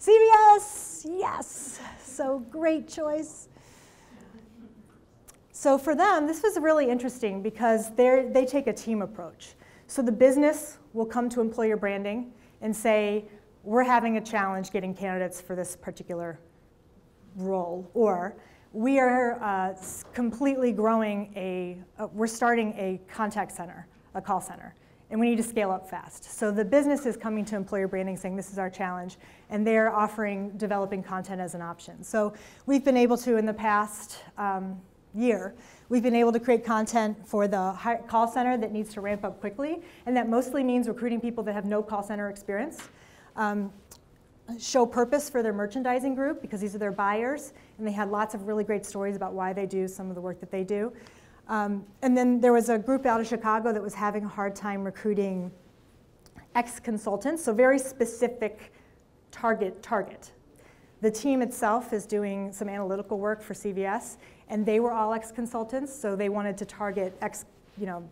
CVS, yes. So great choice. So for them, this was really interesting because they take a team approach. So the business will come to employer branding and say, we're having a challenge getting candidates for this particular role, or we are completely growing we're starting a contact center, a call center, and we need to scale up fast. So the business is coming to employer branding saying this is our challenge, and they're offering developing content as an option. So we've been able to, in the past year, we've been able to create content for the call center that needs to ramp up quickly, and that mostly means recruiting people that have no call center experience. Show purpose for their merchandising group because these are their buyers, and they had lots of really great stories about why they do some of the work that they do. And then there was a group out of Chicago that was having a hard time recruiting ex-consultants, so very specific target. The team itself is doing some analytical work for CVS, and they were all ex-consultants, so they wanted to target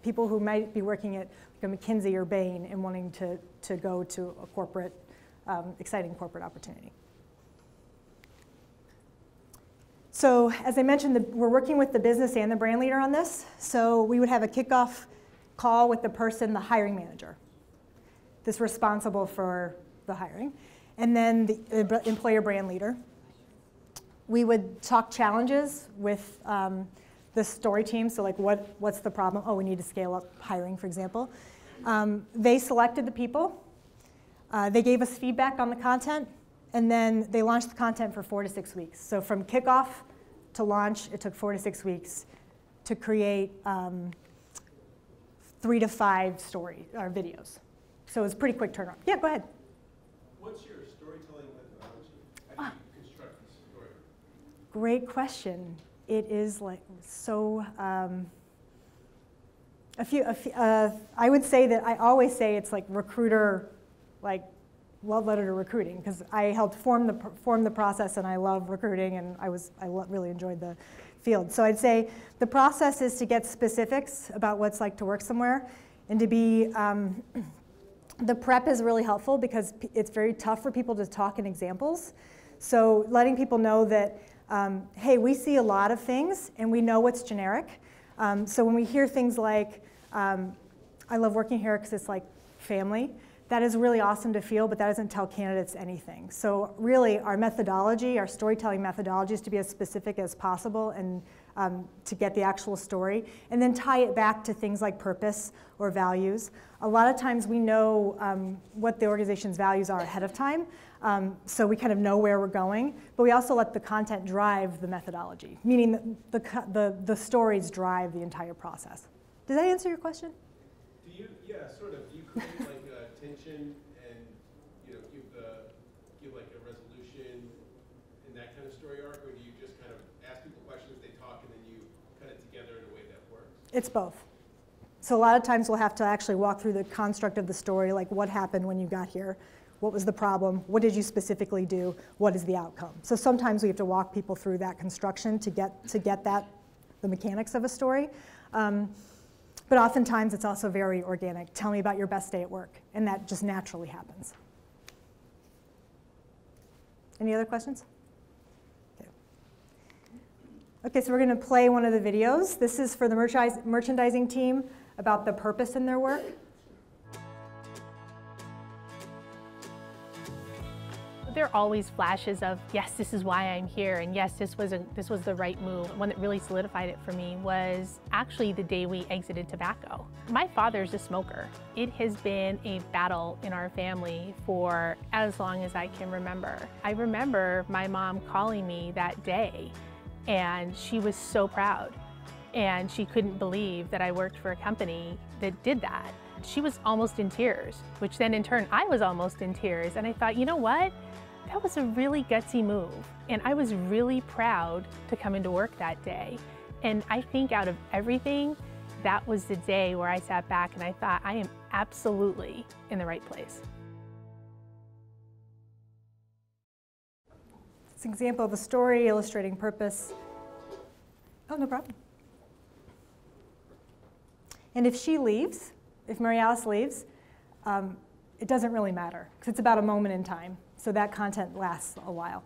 people who might be working at McKinsey or Bain and wanting to go to a corporate, exciting corporate opportunity. So as I mentioned, we're working with the business and the brand leader on this. So we would have a kickoff call with the person, the hiring manager, that's responsible for the hiring, and then the employer brand leader. We would talk challenges with the story team. So like what's the problem? Oh, we need to scale up hiring, for example. They selected the people. They gave us feedback on the content, and then they launched the content for 4 to 6 weeks. So from kickoff to launch, it took 4 to 6 weeks to create 3 to 5 videos. So it was a pretty quick turnaround. Yeah, go ahead. What's your storytelling methodology? How do you construct the story? Great question. It is like so. I would say that I always say it's like recruiter, like love letter to recruiting, because I helped form the process, and I love recruiting, and I really enjoyed the field. So I'd say the process is to get specifics about what it's like to work somewhere, and to be. The prep is really helpful because it's very tough for people to talk in examples. So letting people know that, hey, we see a lot of things, and we know what's generic. So when we hear things like, I love working here because it's like family, that is really awesome to feel, but that doesn't tell candidates anything. So really, our methodology, our storytelling methodology, is to be as specific as possible and to get the actual story, and then tie it back to things like purpose or values. A lot of times we know what the organization's values are ahead of time, so we kind of know where we're going, but we also let the content drive the methodology, meaning the stories drive the entire process. Does that answer your question? Yeah, sort of. Do you create like tension and give like a resolution in that kind of story arc, or do you just kind of ask people questions, they talk, and then you cut it together in a way that works? It's both. So a lot of times we'll have to actually walk through the construct of the story, like what happened when you got here, what was the problem, what did you specifically do, what is the outcome. So sometimes we have to walk people through that construction to get the mechanics of a story. But oftentimes it's also very organic. Tell me about your best day at work, and that just naturally happens. Any other questions? Okay, so we're going to play one of the videos. This is for the merchandising team about the purpose in their work. There are always flashes of, yes, this is why I'm here, and yes, this was the right move. One that really solidified it for me was actually the day we exited tobacco. My father's a smoker. It has been a battle in our family for as long as I can remember. I remember my mom calling me that day, and she was so proud, and she couldn't believe that I worked for a company that did that. She was almost in tears, which then in turn I was almost in tears, and I thought, you know what? That was a really gutsy move, and I was really proud to come into work that day. And I think out of everything, that was the day where I sat back and I thought, I am absolutely in the right place. It's an example of a story illustrating purpose. Oh, no problem. And if she leaves, if Mary Alice leaves, it doesn't really matter, because it's about a moment in time. so that content lasts a while.